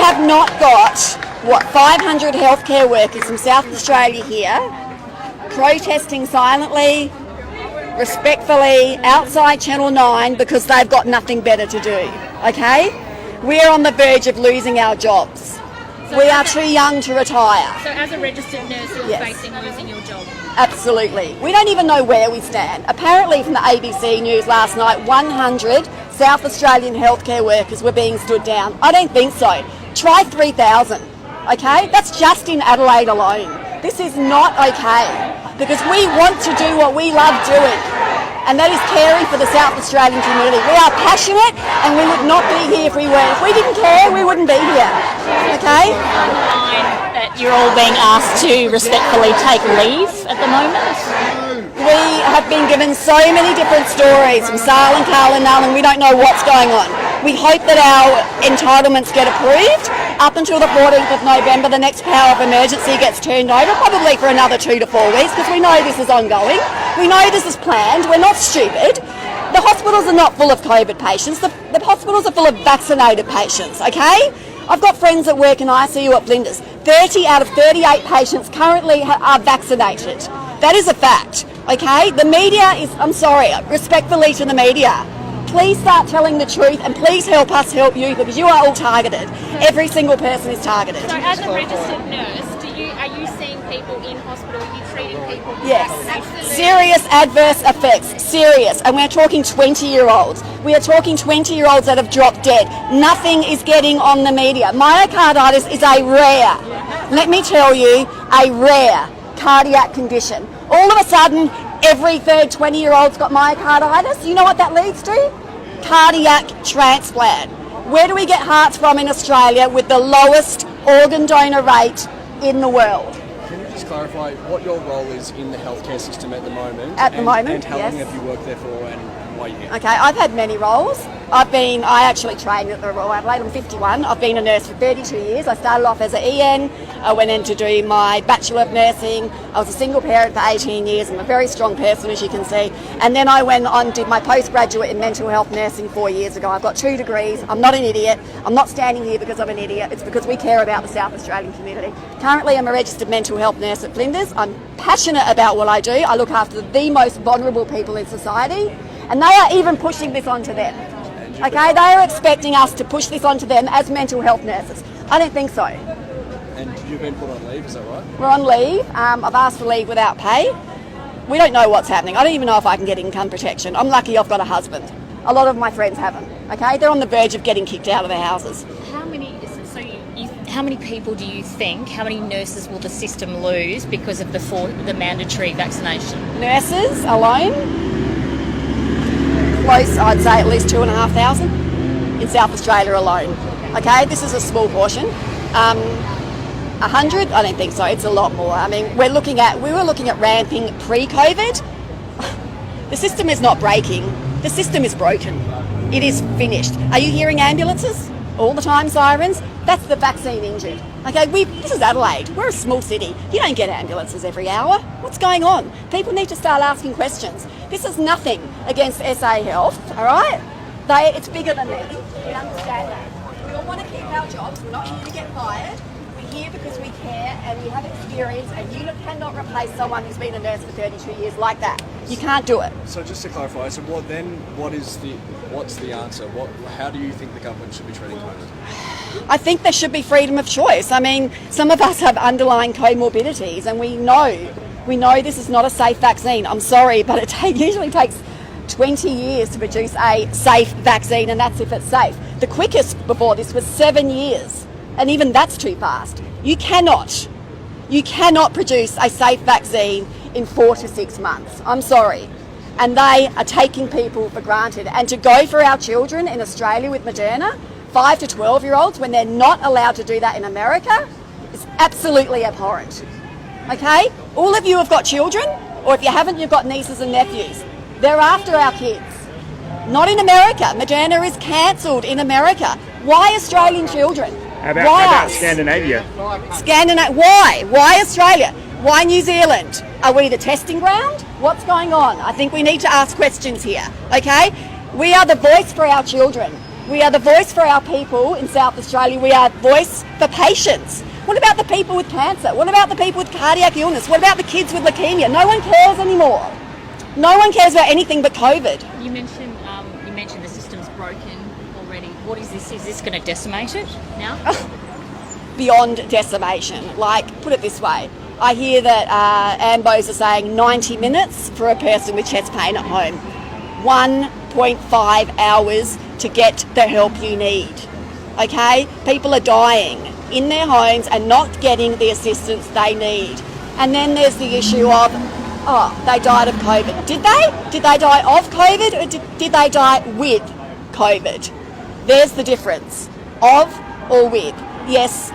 have not got, 500 healthcare workers from South Australia here protesting silently, respectfully, outside Channel 9 because they've got nothing better to do, okay? We're on the verge of losing our jobs. So we are too young to retire. So as a registered nurse, you're facing losing your job? Absolutely. We don't even know where we stand. Apparently from the ABC News last night, 100 South Australian healthcare workers were being stood down. I don't think so. Try 3,000, okay? That's just in Adelaide alone. This is not okay because we want to do what we love doing, and that is caring for the South Australian community. We are passionate and we would not be here if we weren't. If we didn't care, we wouldn't be here, okay? That you're all being asked to respectfully take leave at the moment? We have been given so many different stories from Sal and Carl and Null, and we don't know what's going on. We hope that our entitlements get approved. Up until the 14th of November, the next power of emergency gets turned over, probably for another 2 to 4 weeks, because we know this is ongoing. We know this is planned. We're not stupid. The hospitals are not full of COVID patients. The hospitals are full of vaccinated patients, okay? I've got friends that work in ICU at Flinders. 30 out of 38 patients currently are vaccinated. That is a fact, okay? The media is, I'm sorry, respectfully to the media, please start telling the truth and please help us help you because you are all targeted. Every single person is targeted. So as a registered nurse, are you seeing people in hospital? Are you treating people? Yes. Serious adverse effects. Serious. And we're talking 20-year-olds. We are talking 20-year-olds that have dropped dead. Nothing is getting on the media. Myocarditis is a rare, let me tell you, a rare cardiac condition. All of a sudden, every third 20-year-old's got myocarditis. You know what that leads to? Cardiac transplant. Where do we get hearts from in Australia with the lowest organ donor rate in the world? Can you just clarify what your role is in the healthcare system at the moment? And how long have you worked there for and why are you here? Okay, I've had many roles. I actually trained at the Royal Adelaide. I'm 51. I've been a nurse for 32 years. I started off as an EN. I went in to do my Bachelor of Nursing. I was a single parent for 18 years. I'm a very strong person, as you can see. And then I went on and did my postgraduate in mental health nursing 4 years ago. I've got 2 degrees. I'm not an idiot. I'm not standing here because I'm an idiot. It's because we care about the South Australian community. Currently, I'm a registered mental health nurse at Flinders. I'm passionate about what I do. I look after the most vulnerable people in society. And they are even pushing this onto them. Okay, they are expecting us to push this onto them as mental health nurses. I don't think so. And you've been put on leave, is that right? We're on leave. I've asked for leave without pay. We don't know what's happening. I don't even know if I can get income protection. I'm lucky I've got a husband. A lot of my friends haven't. Okay, they're on the verge of getting kicked out of their houses. How many people do you think, how many nurses will the system lose because of the mandatory vaccination? Nurses alone? Close, I'd say at least 2,500 in South Australia alone. Okay, this is a small portion. 100? I don't think so. It's a lot more. I mean, we were looking at ramping pre-COVID. The system is not breaking. The system is broken. It is finished. Are you hearing ambulances all the time? Sirens? That's the vaccine injured. Okay, this is Adelaide. We're a small city. You don't get ambulances every hour. What's going on? People need to start asking questions. This is nothing against SA Health, all right? It's bigger than them. We understand that. We all want to keep our jobs. We're not here to get fired. We're here because we care and we have experience, and you cannot replace someone who's been a nurse for 32 years like that. You can't do it. So just to clarify, what's the answer? How do you think the government should be treating COVID? I think there should be freedom of choice. I mean, some of us have underlying comorbidities, and we know this is not a safe vaccine. I'm sorry, but it usually takes 20 years to produce a safe vaccine, and that's if it's safe. The quickest before this was 7 years, and even that's too fast. You cannot produce a safe vaccine in 4 to 6 months. I'm sorry. And they are taking people for granted. And to go for our children in Australia with Moderna, 5 to 12-year-olds, when they're not allowed to do that in America, is absolutely abhorrent. Okay? All of you have got children, or if you haven't, you've got nieces and nephews. They're after our kids. Not in America. Moderna is cancelled in America. Why Australian children? How about Scandinavia? Why? Why Australia? Why New Zealand? Are we the testing ground? What's going on? I think we need to ask questions here, okay? We are the voice for our children. We are the voice for our people in South Australia. We are voice for patients. What about the people with cancer? What about the people with cardiac illness? What about the kids with leukemia? No one cares anymore. No one cares about anything but COVID. You mentioned the system's broken already. What is this? Is this going to decimate it now? Beyond decimation. Like, put it this way. I hear that AMBOs are saying 90 minutes for a person with chest pain at home. 1.5 hours to get the help you need. Okay? People are dying in their homes and not getting the assistance they need. And then there's the issue of, they died of COVID. Did they? Did they die of COVID or did they die with COVID? There's the difference. Of or with. Yes.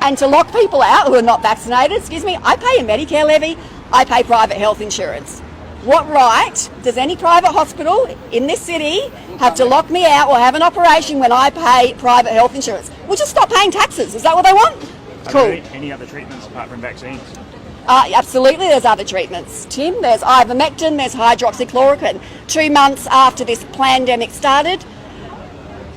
And to lock people out who are not vaccinated, I pay a Medicare levy, I pay private health insurance. What right does any private hospital in this city have to lock me out or have an operation when I pay private health insurance? We'll just stop paying taxes. Is that what they want? Cool. Are there any other treatments apart from vaccines? Absolutely, there's other treatments, Tim. There's ivermectin, there's hydroxychloroquine. 2 months after this pandemic started,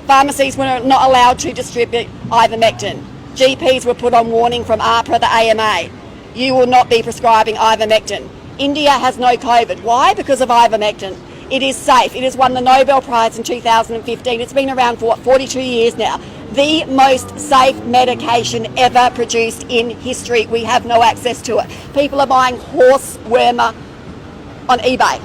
pharmacies were not allowed to distribute ivermectin. GPs were put on warning from AHPRA, the AMA. You will not be prescribing ivermectin. India has no COVID. Why? Because of ivermectin. It is safe. It has won the Nobel Prize in 2015. It's been around for 42 years now. The most safe medication ever produced in history. We have no access to it. People are buying horse wormer on eBay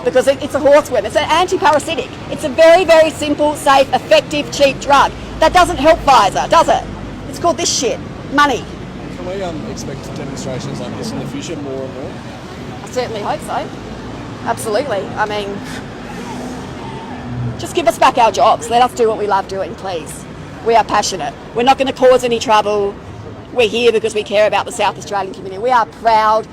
because it's a horseworm. It's an antiparasitic. It's a very, very simple, safe, effective, cheap drug. That doesn't help Pfizer, does it? It's called this shit. Money. Can we expect demonstrations like this in the future more and more? I certainly hope so. Absolutely. I mean, just give us back our jobs. Let us do what we love doing, please. We are passionate. We're not going to cause any trouble. We're here because we care about the South Australian community. We are proud